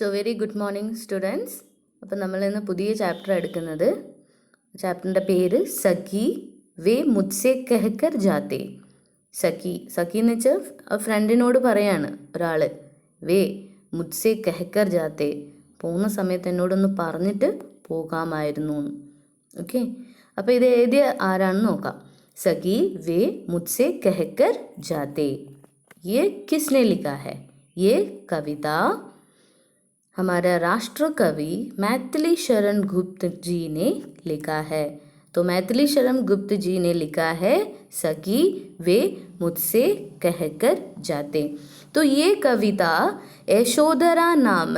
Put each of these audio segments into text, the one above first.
So very good morning students. അപ്പം നമ്മളിന്ന് പുതിയ ചാപ്റ്റർ എടുക്കുന്നത്. ചാപ്റ്ററിൻ്റെ പേര് സഖി വേ മുത്സെ കഹക്കർ ജാത്തെ. സഖി എന്ന് വെച്ചാൽ ഫ്രണ്ടിനോട് പറയാണ് ഒരാൾ. വേ മുത്സെ കഹക്കർ ജാത്തെ, പോകുന്ന സമയത്ത് എന്നോടൊന്ന് പറഞ്ഞിട്ട് പോകാമായിരുന്നു. ഓക്കെ, അപ്പോൾ ഇത് എഴുതിയ ആരാണെന്ന് നോക്കാം. സഖി വേ മുത്സെ കഹക്കർ ജാത്തെ. ये किसने लिखा है? ये कविता हमारा राष्ट्र कवि मैथिली शरण गुप्त जी ने लिखा है. तो मैथिली शरण गुप्त जी ने लिखा है सखी वे मुझसे कहकर जाते. तो ये कविता यशोधरा नाम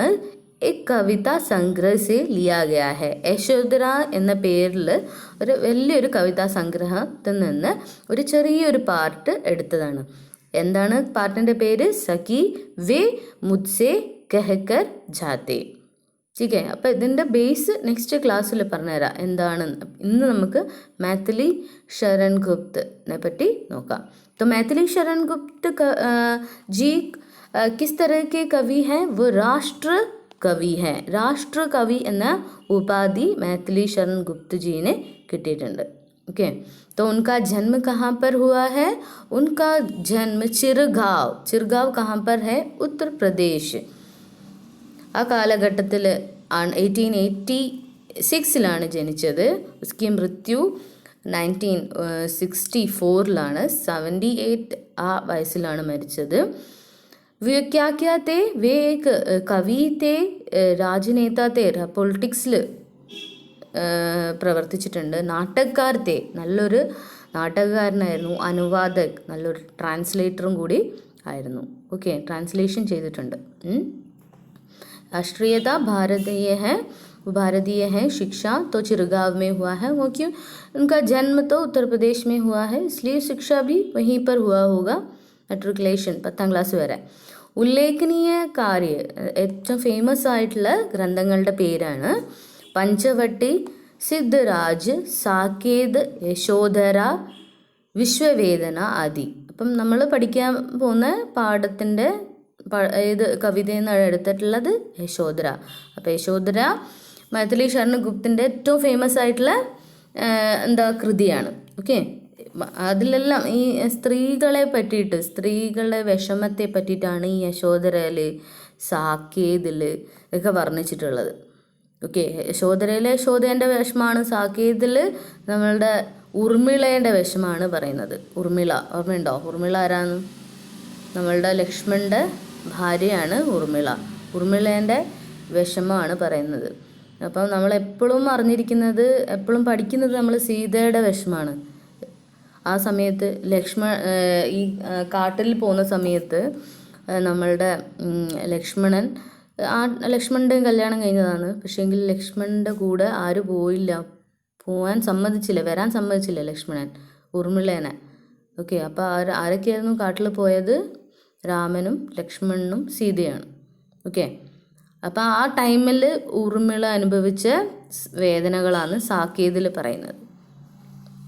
एक कविता संग्रह से लिया गया है. യശോധര എന്ന പേരിൽ വലിയൊരു കവിതാ സംഗ്രഹത്തിൽ നിന്ന് ഒരു ചെറിയൊരു പാർട്ട് എടുത്തതാണ്. എന്താണ് പാർട്ടിൻ്റെ പേര്? സഖി വേ മുദ്സെ കഹക്കർ ജാത്തെ. ठीक है. അപ്പോൾ ഇതിൻ്റെ ബേസ് നെക്സ്റ്റ് ക്ലാസ്സിൽ പറഞ്ഞുതരാം എന്താണെന്ന്. ഇന്ന് നമുക്ക് मैथिली शरण गुप्तനെ പറ്റി നോക്കാം. तो मैथिली शरण गुप्त जी किस तरह के कवि हैं? वो राष्ट्र कवि हैं. राष्ट्र कवि എന്ന ഉപാധി मैथिली शरण गुप्त जी ने കിട്ടിയിട്ടുണ്ട്. ओके, तो उनका जन्म कहाँ पर हुआ है? उनका जन्म चिरगांव कहाँ पर है? उत्तर प्रदेश. ആ കാലഘട്ടത്തിൽ 1886 ജനിച്ചത്. ഉസ്കി മൃത്യു 1964 78 ആ വയസ്സിലാണ് മരിച്ചത്. क्या क्या थे? वे एक कवि थे, राजनेता थे, പൊളിറ്റിക്സിൽ പ്രവർത്തിച്ചിട്ടുണ്ട്. നാടകക്കാർ थे, നല്ലൊരു നാടകക്കാരനായിരുന്നു. അനുവാദക്, നല്ലൊരു ട്രാൻസ്ലേറ്ററും കൂടി ആയിരുന്നു. ഓക്കെ, ട്രാൻസ്ലേഷൻ ചെയ്തിട്ടുണ്ട്. राष्ट्रीयता भारतीय है. शिक्षा तो चिरगांव में हुआ है, वो क्यों? उनका जन्म तो उत्तर प्रदेश में हुआ है, इसलिए शिक्षा भी वहीं पर हुआ होगा. മെട്രിക്കുലേഷൻ 10ാം ക്ലാസ് വരെ. ഉല്ലേഖനീയ കാര്യ ഏറ്റവും ഫേമസ് ആയിട്ടുള്ള ഗ്രന്ഥങ്ങളുടെ പേരാണ് പഞ്ചവട്ടി, സിദ്ധരാജ്, സാകേത്, യശോധര, വിശ്വവേദന ആദി. അപ്പം നമ്മൾ പഠിക്കാൻ പോകുന്ന പാഠത്തിൻ്റെ ഏത് കവിതയെന്നാണ് എടുത്തിട്ടുള്ളത്? യശോധര. അപ്പോൾ യശോധര मैथिली शरण ഗുപ്തിൻ്റെ ഏറ്റവും ഫേമസ് ആയിട്ടുള്ള കൃതിയാണ്. ഓക്കെ, അതിലെല്ലാം ഈ സ്ത്രീകളെ പറ്റിയിട്ട്, സ്ത്രീകളുടെ വിഷമത്തെ പറ്റിയിട്ടാണ് ഈ യശോധരയിൽ, സാകേതിൽ ഒക്കെ വർണ്ണിച്ചിട്ടുള്ളത്. ഓക്കെ, യശോധരയിലെ യശോധേൻ്റെ വിഷമാണ്, സാകേതിൽ നമ്മളുടെ ഉർമിളേൻ്റെ വിഷമാണ് പറയുന്നത്. ഉർമിള ഓർമ്മയുണ്ടോ? ഉർമിള ആരാന്ന്? നമ്മളുടെ ലക്ഷ്മണൻ്റെ ഭാര്യയാണ് ഉർമിള. ഉർമിളേൻ്റെ വിഷമമാണ് പറയുന്നത്. അപ്പം നമ്മളെപ്പോഴും അറിഞ്ഞിരിക്കുന്നത്, എപ്പോഴും പഠിക്കുന്നത് നമ്മൾ സീതയുടെ വിഷമാണ്. ആ സമയത്ത് ഈ കാട്ടിൽ പോകുന്ന സമയത്ത് നമ്മളുടെ ലക്ഷ്മണൻ്റെയും കല്യാണം കഴിഞ്ഞതാണ്. പക്ഷേങ്കിൽ ലക്ഷ്മണൻ്റെ കൂടെ ആരും പോയില്ല, വരാൻ സമ്മതിച്ചില്ല ലക്ഷ്മണൻ ഉർമിളേനെ. ഓക്കെ, അപ്പോൾ ആരൊക്കെയായിരുന്നു കാട്ടിൽ പോയത്? രാമനും ലക്ഷ്മണനും സീതയാണ്. ഓക്കെ, അപ്പോൾ ആ ടൈമിൽ ഉർമിള അനുഭവിച്ച വേദനകളാണ് സാകേതിൽ പറയുന്നത്.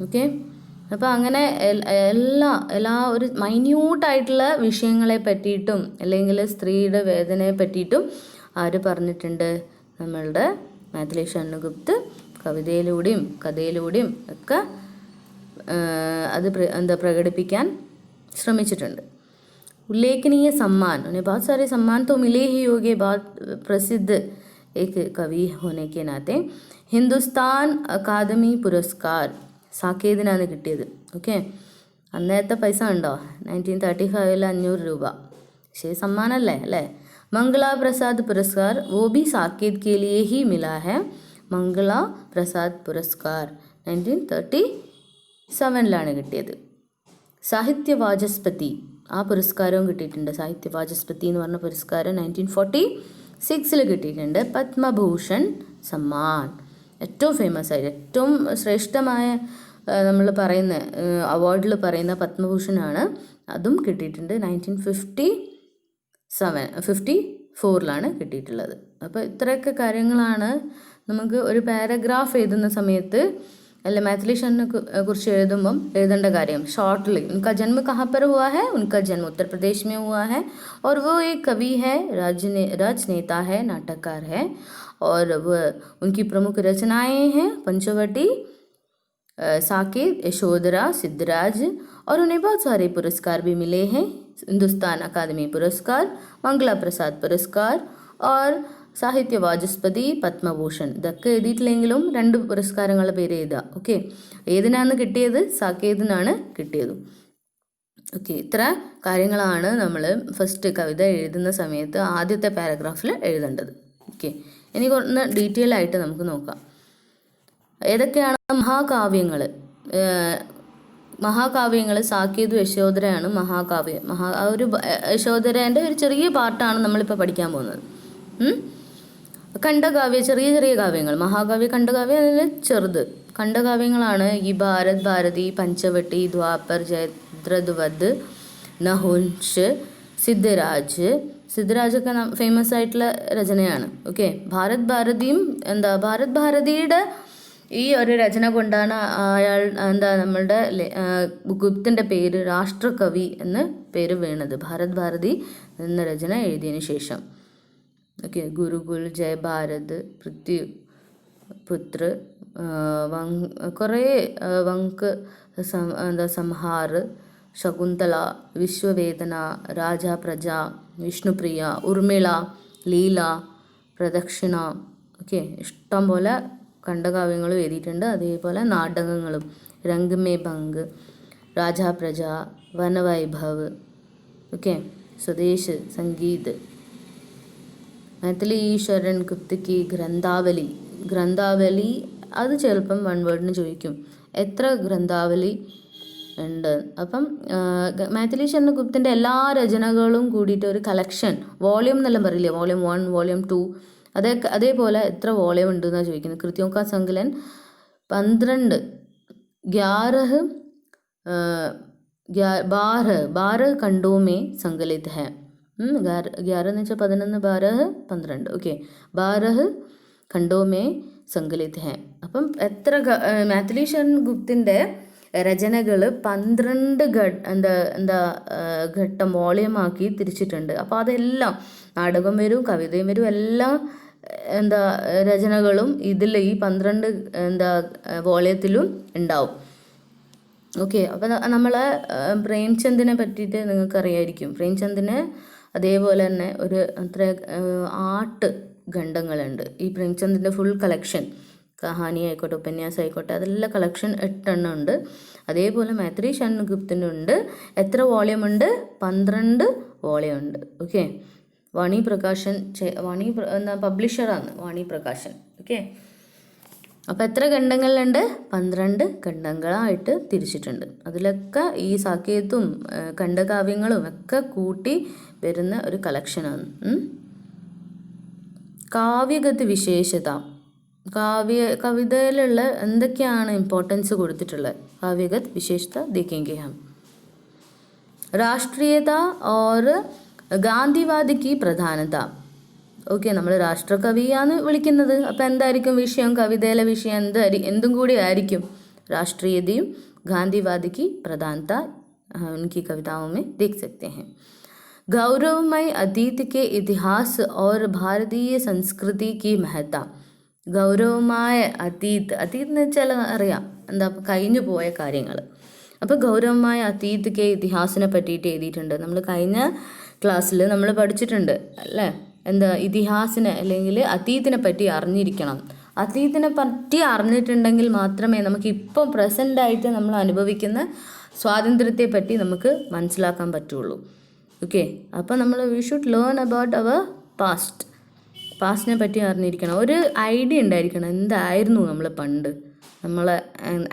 ഓക്കെ, അപ്പോൾ അങ്ങനെ എല്ലാ ഒരു മൈന്യൂട്ടായിട്ടുള്ള വിഷയങ്ങളെ പറ്റിയിട്ടും അല്ലെങ്കിൽ സ്ത്രീയുടെ വേദനയെ പറ്റിയിട്ടും ആര് പറഞ്ഞിട്ടുണ്ട്? നമ്മളുടെ मैथिली शरण गुप्त കവിതയിലൂടെയും കഥയിലൂടെയും ഒക്കെ അത് പ്രകടിപ്പിക്കാൻ ശ്രമിച്ചിട്ടുണ്ട്. उल्लेखनीय सम्मान, उन्हें बहुत सारे सम्मान तो मिले ही होंगे. बहुत प्रसिद्ध एक कवि होने के नाते ഹിന്ദുസ്ഥാൻ അക്കാദമി പുരസ്കാർ സാകേതിനാണ് കിട്ടിയത്. ഓക്കെ, അന്നേരത്തെ പൈസ ഉണ്ടോ? 1935 500 രൂപ. ശരി, സമ്മാനമല്ലേ അല്ലേ? मंगला प्रसाद पुरस्कार वो भी साकेत के लिए ही मिला है. मंगला प्रसाद पुरस्कार 1937 കിട്ടിയത്. സാഹിത്യ വാചസ്പതി, ആ പുരസ്കാരവും കിട്ടിയിട്ടുണ്ട്. സാഹിത്യ വാചസ്പതി എന്ന് പറഞ്ഞ പുരസ്കാരം 1946 കിട്ടിയിട്ടുണ്ട്. പത്മഭൂഷൺ സമ്മാൻ, ഏറ്റവും ഫേമസ് ആയിട്ട് ഏറ്റവും ശ്രേഷ്ഠമായ നമ്മൾ പറയുന്ന അവാർഡിൽ പറയുന്ന പത്മഭൂഷണാണ്. അതും കിട്ടിയിട്ടുണ്ട്. 1954 കിട്ടിയിട്ടുള്ളത്. അപ്പോൾ ഇത്രയൊക്കെ കാര്യങ്ങളാണ് നമുക്ക് ഒരു പാരഗ്രാഫ് എഴുതുന്ന സമയത്ത് अल्ल मैथिली शन कुछ एഴുതുമ്പം एഴുതേണ്ട കാര്യം शॉर्टली उनका जन्म कहाँ पर हुआ है, उनका जन्म उत्तर प्रदेश में हुआ है और वो एक कवि है, राजनेता है, नाटककार है और वह उनकी प्रमुख रचनाएं हैं पंचवटी, साकेत, यशोधरा, सिद्धराज और उन्हें बहुत सारे पुरस्कार भी मिले हैं, हिंदुस्तान अकादमी पुरस्कार, मंगला प्रसाद पुरस्कार और സാഹിത്യ വാചസ്പതി, പത്മഭൂഷൺ. ഇതൊക്കെ എഴുതിയിട്ടില്ലെങ്കിലും 2 പുരസ്കാരങ്ങളുടെ പേര് എഴുതുക. ഓക്കെ, ഏതിനാണ് കിട്ടിയത്? സാക്കേതിനാണ് കിട്ടിയത്. ഓക്കെ, ഇത്ര കാര്യങ്ങളാണ് നമ്മൾ ഫസ്റ്റ് കവിത എഴുതുന്ന സമയത്ത് ആദ്യത്തെ പാരഗ്രാഫിൽ എഴുതേണ്ടത്. ഓക്കെ, ഇനി ഒന്ന് ഡീറ്റെയിൽ ആയിട്ട് നമുക്ക് നോക്കാം. ഏതൊക്കെയാണ് മഹാകാവ്യങ്ങൾ? സാക്കേതു, യശോധരയാണ് മഹാകാവ്യം. യശോധരേൻ്റെ ഒരു ചെറിയ പാർട്ടാണ് നമ്മളിപ്പോൾ പഠിക്കാൻ പോകുന്നത്. ഖണ്ഡകാവ്യ, ചെറിയ ചെറിയ കാവ്യങ്ങൾ. മഹാകാവ്യ, ഖണ്ഡകാവ്യ അതിൽ ചെറുത്. ഖണ്ഡകാവ്യങ്ങളാണ് ഈ ഭാരത് ഭാരതി, പഞ്ചവട്ടി, ദ്വാപർ, ജയദ്രഥവധ്, നഹുൻഷ്, സിദ്ധരാജ്. സിദ്ധരാജൊക്കെ ഫേമസ് ആയിട്ടുള്ള രചനയാണ്. ഓക്കെ, ഭാരത് ഭാരതിയുടെ ഈ ഒരു രചന കൊണ്ടാണ് അയാൾ നമ്മളുടെ ഗുപ്തൻ്റെ പേര് രാഷ്ട്രകവി എന്ന് പേര് വീണത്. ഭാരത് ഭാരതി എന്ന രചന എഴുതിയതിന് ശേഷം. ഓക്കെ, ഗുരുകുൽ, ജയഭാരത്, പൃഥ്വിപുത്ര, കുറേ വങ്ക്, സംഹാർ, ശകുന്തള, വിശ്വവേദന, രാജാ പ്രജ, വിഷ്ണുപ്രിയ, ഉർമിള, ലീല, പ്രദക്ഷിണ. ഓക്കെ, ഇഷ്ടം പോലെ ഖണ്ഡകാവ്യങ്ങളും എഴുതിയിട്ടുണ്ട്. അതേപോലെ നാടകങ്ങളും രംഗ് മേ ഭംഗ്, രാജാ പ്രജ, വനവൈഭവ്. ഓക്കെ, സ്വദേശ്, സംഗീത്. मैथिली शरण गुप्त की ഗ്രന്ഥാവലി അത് ചിലപ്പം 1 വേർഡിന് ചോദിക്കും, എത്ര ഗ്രന്ഥാവലി ഉണ്ട്. അപ്പം മൈഥിലി ശരൺ ഗുപ്തിൻ്റെ എല്ലാ രചനകളും കൂടിയിട്ട് ഒരു കളക്ഷൻ, വോളിയം എന്നെല്ലാം പറയില്ലേ, വോളിയം 1, വോളിയം 2, അതേപോലെ എത്ര വോളിയം ഉണ്ട് എന്നാണ് ചോദിക്കുന്നത്. കൃതിयों का संकलन 12 खंडों में संकलित है. 11 എന്ന് വെച്ചാൽ 11, 12, 12. ഓക്കെ, 12 ഖണ്ഡോ മേ സങ്കലിത് ഹെ. അപ്പം എത്ര മൈഥിലി ശരൺ ഗുപ്തിൻ്റെ രചനകൾ 12 ഘട്ടം വോളിയമാക്കി തിരിച്ചിട്ടുണ്ട്. അപ്പോൾ അതെല്ലാം നാടകം വരും, കവിതയും വരും, എല്ലാ രചനകളും ഇതിൽ ഈ 12 വോളിയത്തിലും ഉണ്ടാവും. ഓക്കെ, അപ്പോൾ നമ്മളെ പ്രേംചന്ദിനെ പറ്റിയിട്ട് നിങ്ങൾക്കറിയായിരിക്കും. പ്രേംചന്ദിന് അതേപോലെ തന്നെ ഒരു അത്ര 8 ഖണ്ഡങ്ങളുണ്ട്. ഈ പ്രേംചന്ദിൻ്റെ ഫുൾ കളക്ഷൻ, കഹാനി ആയിക്കോട്ടെ, ഉപന്യാസം ആയിക്കോട്ടെ, അതെല്ലാം കളക്ഷൻ 8 എണ്ണം ഉണ്ട്. അതേപോലെ മൈഥിലി ശരൺ ഗുപ്തിനുണ്ട്. എത്ര വോളിയം ഉണ്ട്? 12 വോളിയം ഉണ്ട്. ഓക്കെ, വാണി പ്രകാശൻ പബ്ലിഷറാണ് വാണി പ്രകാശൻ. ഓക്കെ, അപ്പോൾ എത്ര ഖണ്ഡങ്ങളിലുണ്ട്? 12 ഖണ്ഡങ്ങളായിട്ട് തിരിച്ചിട്ടുണ്ട്. അതിലൊക്കെ ഈ സാക്കേത്തും ഖണ്ഡകാവ്യങ്ങളും ഒക്കെ കൂട്ടി വരുന്ന ഒരു കളക്ഷനാണ്. കാവ്യഗത് വിശേഷത, കവിതയിലുള്ള എന്തൊക്കെയാണ് ഇമ്പോർട്ടൻസ് കൊടുത്തിട്ടുള്ളത്? കാവ്യഗത് വിശേഷത ദേखेंगे हम. രാഷ്ട്രീയത और ഗാന്ധിവാദി की പ്രധാനത. ഓക്കെ, നമ്മൾ രാഷ്ട്രകവിയാണ് വിളിക്കുന്നത്. അപ്പോൾ എന്തായിരിക്കും വിഷയം? കവിതയിലെ വിഷയം എന്തും കൂടി ആയിരിക്കും? രാഷ്ട്രീയതയും गांधीवादी की प्रधानता उनकी कविताओं में देख सकते हैं. गौरवमय अतीत के इतिहास और भारतीय संस्कृति की महत्ता. ഗൗരവമായ അതീത് എന്ന് വെച്ചാൽ അറിയാം, കഴിഞ്ഞു പോയ കാര്യങ്ങൾ. അപ്പോൾ ഗൗരവമായ അതീത് കെ ഇതിഹാസിനെ പറ്റിയിട്ട് എഴുതിയിട്ടുണ്ട്. നമ്മൾ കഴിഞ്ഞ ക്ലാസ്സിൽ നമ്മൾ പഠിച്ചിട്ടുണ്ട് അല്ലേ, ഇതിഹാസിനെ അല്ലെങ്കിൽ അതീതിനെ പറ്റി അറിഞ്ഞിരിക്കണം. അതീതിനെ പറ്റി അറിഞ്ഞിട്ടുണ്ടെങ്കിൽ മാത്രമേ നമുക്ക് ഇപ്പോൾ പ്രസൻ്റായിട്ട് നമ്മൾ അനുഭവിക്കുന്ന സ്വാതന്ത്ര്യത്തെ പറ്റി നമുക്ക് മനസ്സിലാക്കാൻ പറ്റുള്ളൂ. ഓക്കെ, അപ്പോൾ നമ്മൾ we should learn about our പാസ്റ്റിനെ പറ്റി അറിഞ്ഞിരിക്കണം. ഒരു ഐഡിയ ഉണ്ടായിരിക്കണം, എന്തായിരുന്നു നമ്മൾ പണ്ട്, നമ്മളെ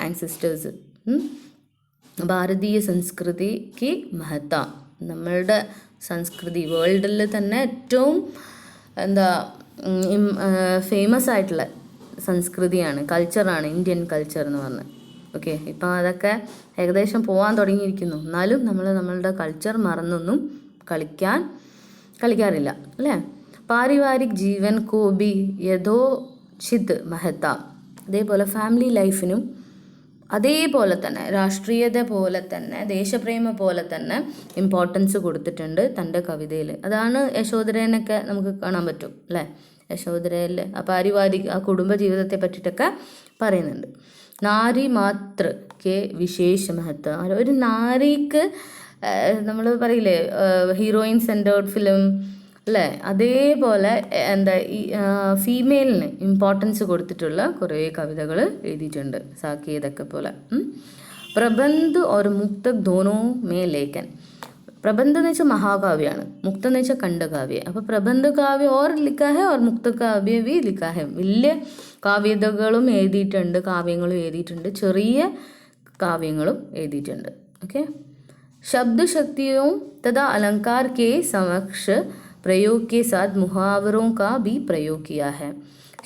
ആൻസിസ്റ്റേഴ്സ്. ഭാരതീയ സംസ്കൃതിക്ക് മഹത്വ, നമ്മളുടെ സംസ്കൃതി വേൾഡിൽ തന്നെ ഏറ്റവും ഫേമസ് ആയിട്ടുള്ള സംസ്കൃതിയാണ്, കൾച്ചറാണ് ഇന്ത്യൻ കൾച്ചർ എന്ന് പറഞ്ഞത്. ഓക്കെ, ഇപ്പോൾ അതൊക്കെ ഏകദേശം പോകാൻ തുടങ്ങിയിരിക്കുന്നു. എന്നാലും നമ്മളുടെ കൾച്ചർ മറന്നൊന്നും കളിക്കാറില്ല അല്ലേ. പാരിവാരിക് ജീവൻ കോ ബി യഥോചിത് മഹത്ത. അതേപോലെ ഫാമിലി ലൈഫിനും അതേപോലെ തന്നെ രാഷ്ട്രീയത പോലെ തന്നെ ദേശപ്രേമ പോലെ തന്നെ ഇമ്പോർട്ടൻസ് കൊടുത്തിട്ടുണ്ട് തൻ്റെ കവിതയിൽ. അതാണ് യശോധരേനൊക്കെ നമുക്ക് കാണാൻ പറ്റും അല്ലേ. യശോധരയിൽ ആ പാരിവാരിക ആ കുടുംബ ജീവിതത്തെ പറ്റിയിട്ടൊക്കെ പറയുന്നുണ്ട്. നാരി മാത്ര കെ വിശേഷ മഹത്വം. ഒരു നാരിക്ക് നമ്മൾ പറയില്ലേ ഹീറോയിൻ സെൻറ്റേർഡ് ഫിലിം അല്ലേ, അതേപോലെ എന്താ ഈ ഫീമെയിലിന് ഇമ്പോർട്ടൻസ് കൊടുത്തിട്ടുള്ള കുറേ കവിതകൾ എഴുതിയിട്ടുണ്ട് സാക്കിയതൊക്കെ പോലെ. പ്രബന്ധ് ഓർ മുക്തക് ദോനോ മേ ലേഖൻ. പ്രബന്ധ എന്ന് വെച്ചാൽ മഹാകാവ്യമാണ്, മുക്ത എന്ന് വെച്ചാൽ ഖണ്ഡകാവ്യ. അപ്പോൾ പ്രബന്ധ കാവ്യ ഓർ ലിഖാ ഹെ ഓർ മുക്ത കാവ്യ വി ലിഖാ ഹെ. വലിയ കാവ്യതകളും എഴുതിയിട്ടുണ്ട്, കാവ്യങ്ങളും എഴുതിയിട്ടുണ്ട്, ചെറിയ കാവ്യങ്ങളും എഴുതിയിട്ടുണ്ട്. ഓക്കെ. शब्द शक्तियों तथा अलंकार के समक्ष प्रयोग के साथ मुहावरों का भी प्रयोग किया है.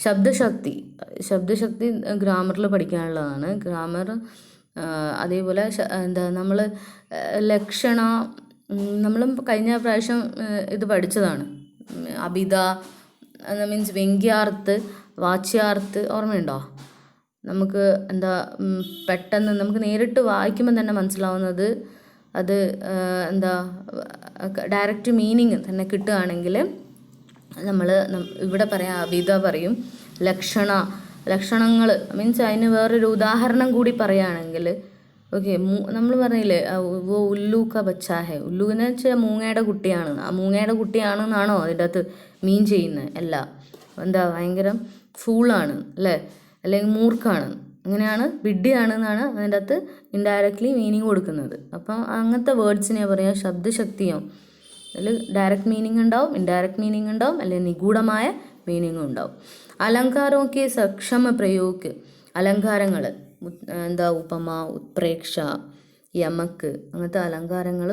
ശബ്ദശക്തി ഗ്രാമറിൽ പഠിക്കാനുള്ളതാണ്. ഗ്രാമർ അതേപോലെ എന്താ നമ്മൾ ലക്ഷണ നമ്മളും കഴിഞ്ഞ പ്രാവശ്യം ഇത് പഠിച്ചതാണ്. അഭിധ മീൻസ് വ്യംഗ്യാർത്ഥ്, വാച്യാർത്ഥ് ഓർമ്മയുണ്ടോ? നമുക്ക് എന്താ പെട്ടെന്ന് നമുക്ക് നേരിട്ട് വായിക്കുമ്പോൾ തന്നെ മനസ്സിലാവുന്നത് അത് എന്താ ഡയറക്റ്റ് മീനിങ് തന്നെ കിട്ടുകയാണെങ്കിൽ നമ്മൾ ഇവിടെ പറയാം അഭിധ പറയും. ലക്ഷണങ്ങൾ മീൻസ് അതിന് വേറൊരു ഉദാഹരണം കൂടി പറയുകയാണെങ്കിൽ ഓക്കെ. നമ്മൾ പറഞ്ഞില്ലേ ഉല്ലു ക ബച്ചാ ഹെ. ഉല്ലുവിനെ വെച്ചാൽ മൂങ്ങയുടെ കുട്ടിയാണ്. ആ മൂങ്ങയുടെ കുട്ടിയാണെന്നാണോ അതിൻ്റെ അകത്ത് മീൻ ചെയ്യുന്നത്? അല്ല, എന്താ ഭയങ്കര ഫൂളാണ് അല്ലേ, അല്ലെങ്കിൽ മൂർഖാണ്, അങ്ങനെയാണ്, വിഡ്ഢിയാണെന്നാണ് അതിൻ്റെ അകത്ത് ഇൻഡയറക്റ്റ്ലി മീനിങ് കൊടുക്കുന്നത്. അപ്പം അങ്ങനത്തെ വേർഡ്സിനെ പറയാം ശബ്ദശക്തിയോ. അതിൽ ഡയറക്റ്റ് മീനിങ് ഉണ്ടാവും, ഇൻഡയറക്റ്റ് മീനിങ് ഉണ്ടാവും, അല്ലെങ്കിൽ നിഗൂഢമായ മീനിങ്ങും ഉണ്ടാവും. അലങ്കാരമൊക്കെ സക്ഷമ പ്രയോഗ്. അലങ്കാരങ്ങൾ എന്താ ഉപമ, ഉത്പ്രേക്ഷ, യമക്ക്, അങ്ങനത്തെ അലങ്കാരങ്ങൾ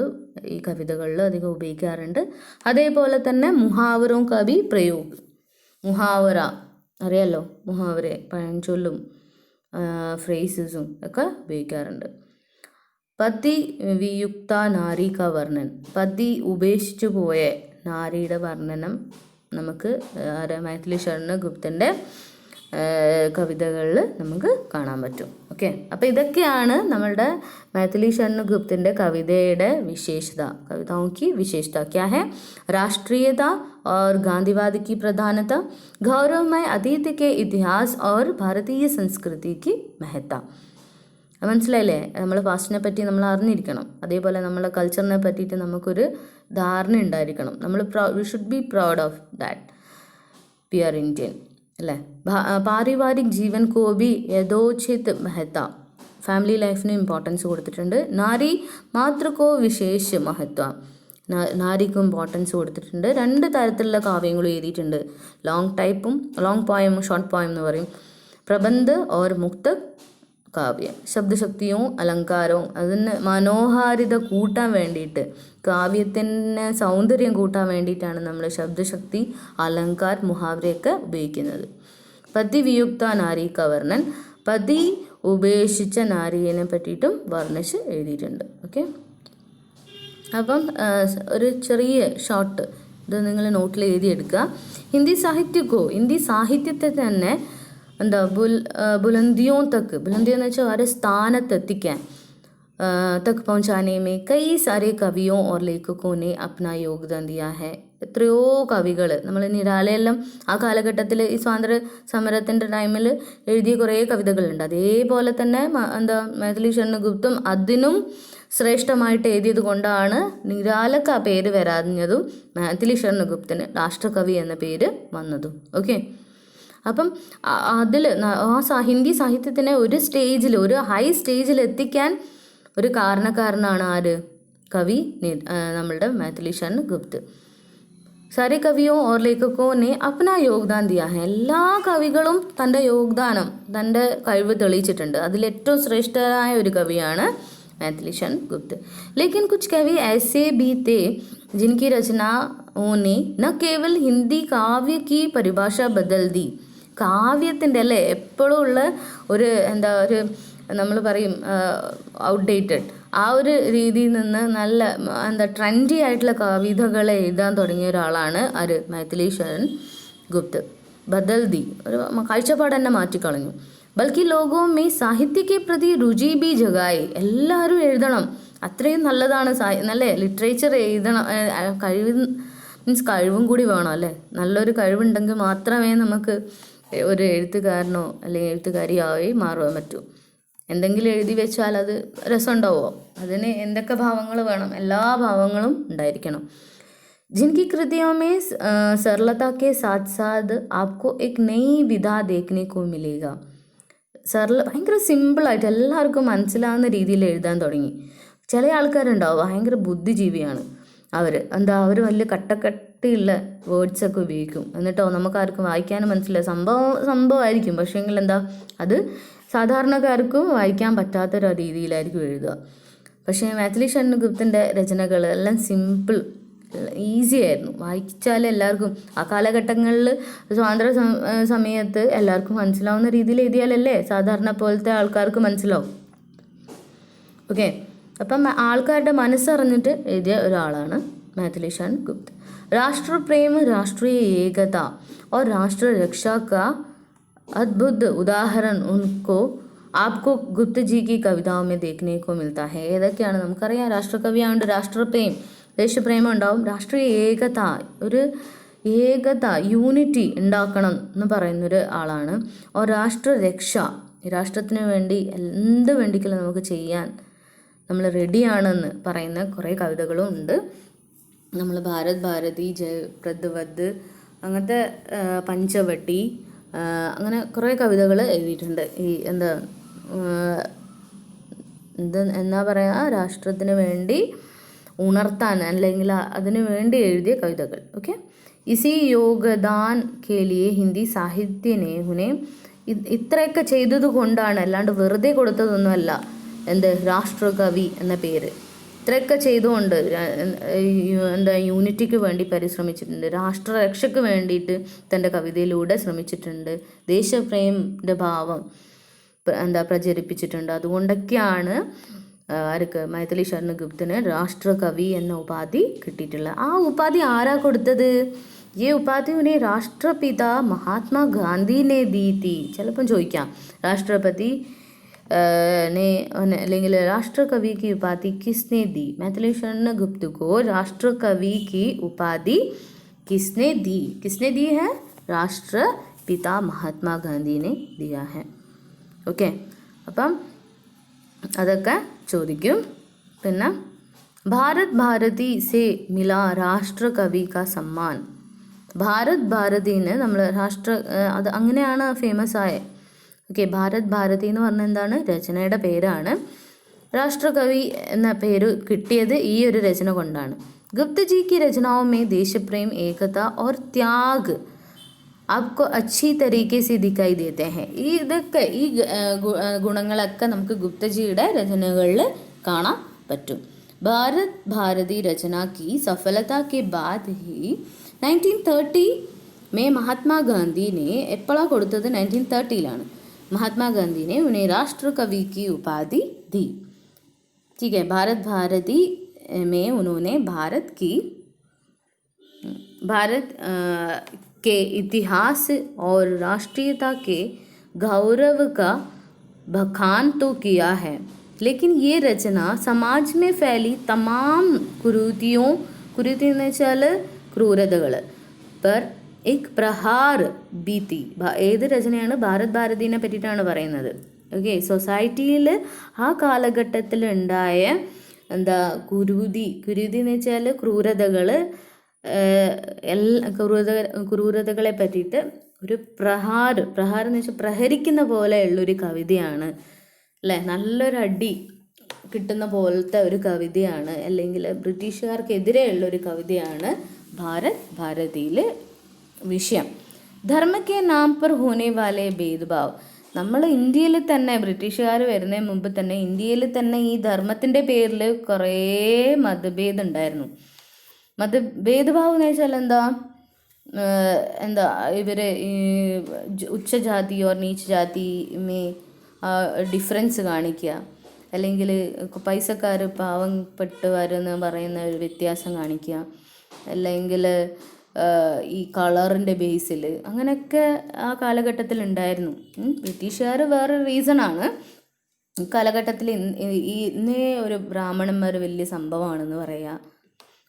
ഈ കവിതകളിൽ അധികം ഉപയോഗിക്കാറുണ്ട്. അതേപോലെ തന്നെ മുഹാവറോം കവി പ്രയോഗ്. മുഹാവറ അറിയാലോ, മുഹാവരെ പഴഞ്ചൊല്ലും ഫ്രേസസും ഒക്കെ ഉപയോഗിക്കാറുണ്ട്. പതി വിയുക്ത നാരി ക വർണ്ണൻ. പതി ഉപേക്ഷിച്ചു പോയ നാരിയുടെ വർണ്ണനം നമുക്ക് മൈഥിലി ശരൺ ഗുപ്തൻ്റെ കവിതകളിൽ നമുക്ക് കാണാൻ പറ്റും. ഓക്കെ. അപ്പോൾ ഇതൊക്കെയാണ് നമ്മളുടെ മൈഥിലി ശരൺ ഗുപ്തൻ്റെ കവിതയുടെ വിശേഷത. കവിതാओं की विशेषता क्या है? राष्ट्रीयता और गांधीवाद की प्रधानता, गौरवमय अतीत के इतिहास और भारतीय संस्कृति की महत्ता. മനസ്സിലായില്ലേ? നമ്മൾ പാസ്റ്റിനെ പറ്റി നമ്മൾ അറിഞ്ഞിരിക്കണം. അതേപോലെ നമ്മളെ കൾച്ചറിനെ പറ്റിയിട്ട് നമുക്കൊരു ധാരണ ഉണ്ടായിരിക്കണം. നമ്മൾ we should be proud of that we are Indian അല്ലേ. പാരിവാരിക് ജീവൻ കോ ബി യഥോചിത് മഹത്ത. ഫാമിലി ലൈഫിന് ഇമ്പോർട്ടൻസ് കൊടുത്തിട്ടുണ്ട്. നാരി മാത്രക്കോ വിശേഷ മഹത്വ. നാരിക്കും ഇമ്പോർട്ടൻസ് കൊടുത്തിട്ടുണ്ട്. 2 തരത്തിലുള്ള കാവ്യങ്ങളും എഴുതിയിട്ടുണ്ട്. ലോങ് പോയം, ഷോർട്ട് പോയം എന്ന് പറയും. പ്രബന്ധ് ഓർ മുക്ത കാവ്യ. ശബ്ദശക്തിയും അലങ്കാരവും അതിന് മനോഹാരിത കൂട്ടാൻ വേണ്ടിയിട്ട്, കാവ്യത്തിന് സൗന്ദര്യം കൂട്ടാൻ വേണ്ടിയിട്ടാണ് നമ്മൾ ശബ്ദശക്തി, അലങ്കാർ, മുഹാവരയൊക്കെ ഉപയോഗിക്കുന്നത്. പതി വിയുക്ത നാരി ക വർണ്ണൻ. പതി ഉപേക്ഷിച്ച നാരിയെ പറ്റിയിട്ടും വർണ്ണിച്ച് എഴുതിയിട്ടുണ്ട്. ഓക്കെ. അപ്പം ഒരു ചെറിയ ഷോർട്ട് ഇത് നിങ്ങൾ നോട്ടിൽ എഴുതിയെടുക്കുക. ഹിന്ദി സാഹിത്യത്തെ തന്നെ എന്താ ബുലന്ദിയോ എന്ന് വെച്ചാൽ ഒരു സ്ഥാനത്തെത്തിക്കാൻ तक पहुँचाने में कई सारे कवियों और लेखकों ने अपना योगदान दिया है. എത്രയോ കവികൾ നമ്മൾ നിരാലയെല്ലാം ആ കാലഘട്ടത്തിൽ ഈ സ്വാതന്ത്ര്യ സമരത്തിൻ്റെ ടൈമിൽ എഴുതിയ കുറേ കവിതകളുണ്ട്. അതേപോലെ തന്നെ എന്താ മൈഥിലി ശരൺ ഗുപ്തും അതിനും ശ്രേഷ്ഠമായിട്ട് എഴുതിയത് കൊണ്ടാണ് നിരാലക്ക് ആ പേര് വരാഞ്ഞതും മൈഥിലി ശരൺ ഗുപ്തന് രാഷ്ട്രകവി എന്ന പേര് വന്നതും. ഓക്കെ. അപ്പം അതിൽ ഹിന്ദി സാഹിത്യത്തിനെ ഒരു ഹൈ സ്റ്റേജിൽ എത്തിക്കാൻ ഒരു കാരണക്കാരനാണ് ആര്? കവി നമ്മളുടെ മൈഥിലി ശരൺ ഗുപ്ത്. സാരെ കവിയോ ഓർ ലേഖക്കോ നെ അപ്നാ യോഗ്ദാൻ ദിയാ ഹെ. എല്ലാ കവികളും തൻ്റെ കഴിവ് തെളിയിച്ചിട്ടുണ്ട്. അതിലേറ്റവും ശ്രേഷ്ഠരായ ഒരു കവിയാണ് മൈഥിലി ശരൺ ഗുപ്ത്. ലേക്കിൻ കുച്ച് കവി ऐसे भी थे जिनकी रचनाओं ने न केवल हिंदी काव्य की परिभाषा बदल दी. കാവ്യത്തിൻ്റെ അല്ലേ എപ്പോഴും ഉള്ള ഒരു നമ്മൾ പറയും ഔട്ട്ഡേറ്റഡ് ആ ഒരു രീതിയിൽ നിന്ന് നല്ല ട്രെൻഡി ആയിട്ടുള്ള കവിതകളെ എഴുതാൻ തുടങ്ങിയ ഒരാളാണ് മൈഥിലി ശരൺ ഗുപ്ത്. ബദൽദി ഒരു കാഴ്ചപ്പാട് തന്നെ മാറ്റിക്കളഞ്ഞു. ബൽക്കി ലോഗോ മേ സാഹിത്യക്കെ പ്രതി രുചി ബി ജഗായി. എല്ലാവരും എഴുതണം, അത്രയും നല്ലതാണ്. നല്ല ലിറ്ററേച്ചർ എഴുതണം. കഴിവ് മീൻസ് കഴിവും കൂടി വേണം അല്ലേ. നല്ലൊരു കഴിവുണ്ടെങ്കിൽ മാത്രമേ നമുക്ക് ഒരു എഴുത്തുകാരനോ അല്ലെങ്കിൽ എഴുത്തുകാരിയായി മാറുവാൻ പറ്റൂ. എന്തെങ്കിലും എഴുതി വെച്ചാൽ അത് രസമുണ്ടാവുമോ? അതിന് എന്തൊക്കെ ഭാവങ്ങൾ വേണം? എല്ലാ ഭാവങ്ങളും ഉണ്ടായിരിക്കണം. ജിൻകി കൃതിയോ മേ सरलता के साथ साथ आपको एक नई विधा देखने को मिलेगा. ഭയങ്കര സിമ്പിളായിട്ട് എല്ലാവർക്കും മനസ്സിലാവുന്ന രീതിയിൽ എഴുതാൻ തുടങ്ങി. ചില ആൾക്കാരുണ്ടാവും ഭയങ്കര ബുദ്ധിജീവിയാണ്. അവർ വലിയ കട്ടയുള്ള വേർഡ്സൊക്കെ ഉപയോഗിക്കും. എന്നിട്ടോ നമുക്കാർക്കും വായിക്കാനും മനസ്സിലായി. സംഭവമായിരിക്കും, പക്ഷേ എങ്കിൽ അത് സാധാരണക്കാർക്കും വായിക്കാൻ പറ്റാത്തൊരു രീതിയിലായിരിക്കും എഴുതുക. പക്ഷേ മൈഥിലി ശരൺ ഗുപ്തൻ്റെ രചനകൾ എല്ലാം സിമ്പിൾ, ഈസി ആയിരുന്നു. വായിച്ചാൽ എല്ലാവർക്കും ആ കാലഘട്ടങ്ങളിൽ സ്വാതന്ത്ര്യ സമയത്ത് എല്ലാവർക്കും മനസ്സിലാവുന്ന രീതിയിൽ എഴുതിയാലല്ലേ സാധാരണ പോലത്തെ ആൾക്കാർക്ക് മനസ്സിലാവും. ഓക്കെ, അപ്പം ആൾക്കാരുടെ മനസ്സറിഞ്ഞിട്ട് എഴുതിയ ഒരാളാണ് मैथिली शरण गुप्त. राष्ट्र प्रेम, राष्ट्रीय एकता और राष्ट्र रक्षा का अद्भुत उदाहरण उनको आपको गुप्त जी की कविताओं में देखने को मिलता है. ഏതൊക്കെയാണ് നമുക്കറിയാം. രാഷ്ട്രകവിയായതുകൊണ്ട് രാഷ്ട്രപ്രേം, ദേശപ്രേമം ഉണ്ടാവും. രാഷ്ട്രീയ ഏകത, ഒരു ഏകത യൂണിറ്റി ഉണ്ടാക്കണം എന്ന് പറയുന്നൊരു ആളാണ്. ഓ രാഷ്ട്രരക്ഷ, രാഷ്ട്രത്തിന് വേണ്ടി എന്ത് വേണ്ടിക്കലും നമുക്ക് ചെയ്യാൻ നമ്മൾ റെഡിയാണെന്ന് പറയുന്ന കുറേ കവിതകളും ഉണ്ട്. നമ്മൾ ഭാരത് ഭാരതി, ജയപ്രദ് വധ്, അങ്ങനത്തെ പഞ്ചവട്ടി, അങ്ങനെ കുറേ കവിതകൾ എഴുതിയിട്ടുണ്ട്. ഈ എന്നാ പറയുക, രാഷ്ട്രത്തിന് വേണ്ടി ഉണർത്താൻ അല്ലെങ്കിൽ അതിനു വേണ്ടി എഴുതിയ കവിതകൾ. ഓക്കെ, ഇസി യോഗദാൻ കെ ലിയെ ഹിന്ദി സാഹിത്യനെ ഉനെ ഇത്രയൊക്കെ ചെയ്തത് കൊണ്ടാണ്, അല്ലാണ്ട് വെറുതെ കൊടുത്തതൊന്നുമല്ല രാഷ്ട്രകവി എന്ന പേര്. ഇത്രയൊക്കെ ചെയ്തുകൊണ്ട് യൂണിറ്റിക്ക് വേണ്ടി പരിശ്രമിച്ചിട്ടുണ്ട്, രാഷ്ട്രരക്ഷയ്ക്ക് വേണ്ടിയിട്ട് തൻ്റെ കവിതയിലൂടെ ശ്രമിച്ചിട്ടുണ്ട്, ദേശപ്രേമിൻ്റെ ഭാവം പ്രചരിപ്പിച്ചിട്ടുണ്ട്. അതുകൊണ്ടൊക്കെയാണ് ആർക്ക് മൈഥിലി ശരൺ ഗുപ്തന് രാഷ്ട്രകവി എന്ന ഉപാധി കിട്ടിയിട്ടുള്ളത്. ആ ഉപാധി ആരാ കൊടുത്തത്? ഈ ഉപാധി ഉനെ രാഷ്ട്രപിത മഹാത്മാഗാന്ധി ने दी थी. ചിലപ്പം ചോദിക്കാം, രാഷ്ട്രപതി ने അല്ലെങ്കിൽ राष्ट्रकवि की उपाधि किसने दी? मैथिली शरण गुप्त को राष्ट्रकवि की उपाधि किसने दी है? राष्ट्रपिता महात्मा गांधी ने दिया है. ഓക്കെ, അപ്പം അതൊക്കെ ചോദിക്കും. പിന്നെ ഭാരത് ഭാരതി സേ മില രാഷ്ട്രകവി കാ സമ്മാൻ. ഭാരത് ഭാരതിന് നമ്മൾ അത് അങ്ങനെയാണ് ഫേമസ് ആയത്. ഓക്കെ, ഭാരത് ഭാരതി എന്ന് പറഞ്ഞാൽ എന്താണ്? രചനയുടെ പേരാണ്. രാഷ്ട്രകവി എന്ന പേര് കിട്ടിയത് ഈ ഒരു രചന കൊണ്ടാണ്. गुप्त जी की रचनाओं में देश प्रेम, एकता और त्याग आपको अच्छी तरीके से दिखाई देते हैं. ഇതൊക്കെ ഈ ഗുണങ്ങളൊക്കെ നമുക്ക് ഗുപ്തജിയുടെ രചനകളിൽ കാണാൻ പറ്റും. ഭാരത് ഭാരതി രചന की सफलता के बाद ही 1930 में महात्मा गांधी ने എപ്പോഴാണ് കൊടുത്തത്? 1930 महात्मा गांधी ने उन्हें राष्ट्र कवि की उपाधि दी. ठीक है, भारत भारती में उन्होंने भारत के इतिहास और राष्ट्रीयता के गौरव का बखान तो किया है, लेकिन ये रचना समाज में फैली तमाम कुरीति എന്ന് വെച്ചാൽ ക്രൂരതകൾ पर एक प्रहार बीती. ഏത് രചനയാണ്? ഭാരത് ഭാരതിനെ പറ്റിയിട്ടാണ് പറയുന്നത്. ഓക്കെ, സൊസൈറ്റിയിൽ ആ കാലഘട്ടത്തിൽ ഉണ്ടായ കുരുതി എന്ന് വെച്ചാൽ ക്രൂരതകളെ പറ്റിയിട്ട് ഒരു പ്രഹാർ എന്ന് വെച്ചാൽ പ്രഹരിക്കുന്ന പോലെയുള്ളൊരു കവിതയാണ് അല്ലേ. നല്ലൊരു അടി കിട്ടുന്ന പോലത്തെ ഒരു കവിതയാണ്, അല്ലെങ്കിൽ ബ്രിട്ടീഷുകാർക്കെതിരെയുള്ളൊരു കവിതയാണ് ഭാരത് ഭാരതിയിൽ വിഷയം. ധർമ്മ കെ നാം പർ ഹോനെ വാലെ ഭേദ്ഭാവ്. നമ്മൾ ഇന്ത്യയിൽ തന്നെ, ബ്രിട്ടീഷുകാർ വരുന്നതിന് മുമ്പ് തന്നെ ഇന്ത്യയിൽ തന്നെ ഈ ധർമ്മത്തിൻ്റെ പേരിൽ കുറേ മതഭേദം ഉണ്ടായിരുന്നു. ഭേദഭാവം എന്ന് വെച്ചാൽ ഇവർ ഈ ഉച്ചജാതി ഓർ നീച്ച് ജാതി ഡിഫറൻസ് കാണിക്കുക, അല്ലെങ്കിൽ പൈസക്കാർ പാവപ്പെട്ടവരെന്ന് പറയുന്ന ഒരു വ്യത്യാസം കാണിക്കുക, അല്ലെങ്കിൽ ഈ കളറിൻ്റെ ബേസിൽ അങ്ങനെയൊക്കെ ആ കാലഘട്ടത്തിൽ ഉണ്ടായിരുന്നു. ബ്രിട്ടീഷുകാർ വേറെ റീസണാണ്. ഈ കാലഘട്ടത്തിൽ ഇന്നേ ഒരു ബ്രാഹ്മണന്മാർ വലിയ സംഭവമാണെന്ന് പറയാം.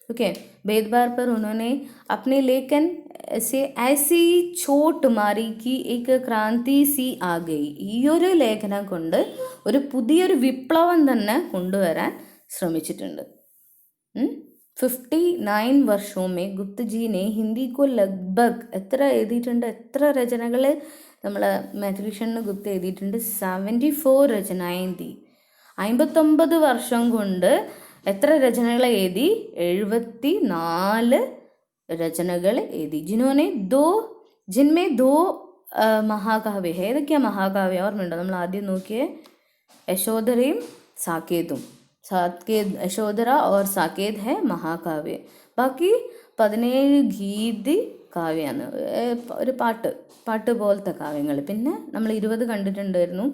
ओके, बेद बार पर उन्होंने अपने लेखन से ऐसी चोट मारी कि एक क्रांति सी आ गई. ഈ ഒരു ലേഖനം കൊണ്ട് ഒരു പുതിയൊരു വിപ്ലവം തന്നെ കൊണ്ടുവരാൻ ശ്രമിച്ചിട്ടുണ്ട്. 59 വർഷവും മേ ഗുപ്ത ജീനെ ഹിന്ദി കോ ലഗ്ഭഗ് എത്ര എഴുതിയിട്ടുണ്ട്, എത്ര രചനകൾ നമ്മളെ മാത്തമാറ്റീഷ്യൻ ഗുപ്ത എഴുതിയിട്ടുണ്ട്? 74 രചനയും दी. 59 വർഷം കൊണ്ട് എത്ര രചനകൾ എഴുതി? 74 രചനകൾ എഴുതി. ജിൻമേ ദോ മഹാകാവ്യ ഹേ. ഏതൊക്കെയാ മഹാകാവ്യ? ഓർമ്മയുണ്ടോ? നമ്മൾ ആദ്യം നോക്കിയേ യശോധരയും സാക്കേതും. യശോധര ഓർ സാക്കേത് ഹേ മഹാകാവ്യ. ബാക്കി 17 ഗീതി കാവ്യാണ്, ഒരു പാട്ട് പോലത്തെ കാവ്യങ്ങൾ. പിന്നെ നമ്മൾ 20 കണ്ടിട്ടുണ്ടായിരുന്നു.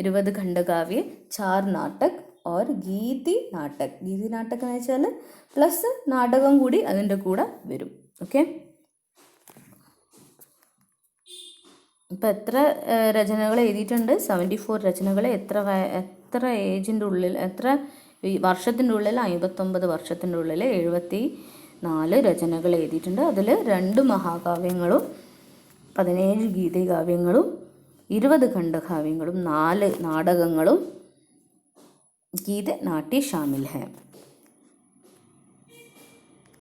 20 ഖണ്ഡകാവ്യ, 4 നാടക് और ഗീതി നാടക്. ഗീതി നാടക് എന്ന് വെച്ചാൽ പ്ലസ് നാടകം കൂടി അതിൻ്റെ കൂടെ വരും. ഓക്കെ, ഇപ്പം എത്ര രചനകൾ എഴുതിയിട്ടുണ്ട്? 74 രചനകൾ. എത്ര ഏജിൻ്റെ ഉള്ളിൽ, എത്ര വർഷത്തിൻ്റെ ഉള്ളിൽ? 59 വർഷത്തിൻ്റെ ഉള്ളിൽ 74 രചനകൾ എഴുതിയിട്ടുണ്ട്. അതിൽ 2 മഹാകാവ്യങ്ങളും 17 ഗീതികാവ്യങ്ങളും 20 ഖണ്ഡകാവ്യങ്ങളും 4 നാടകങ്ങളും गीत नाट्य शामिल है.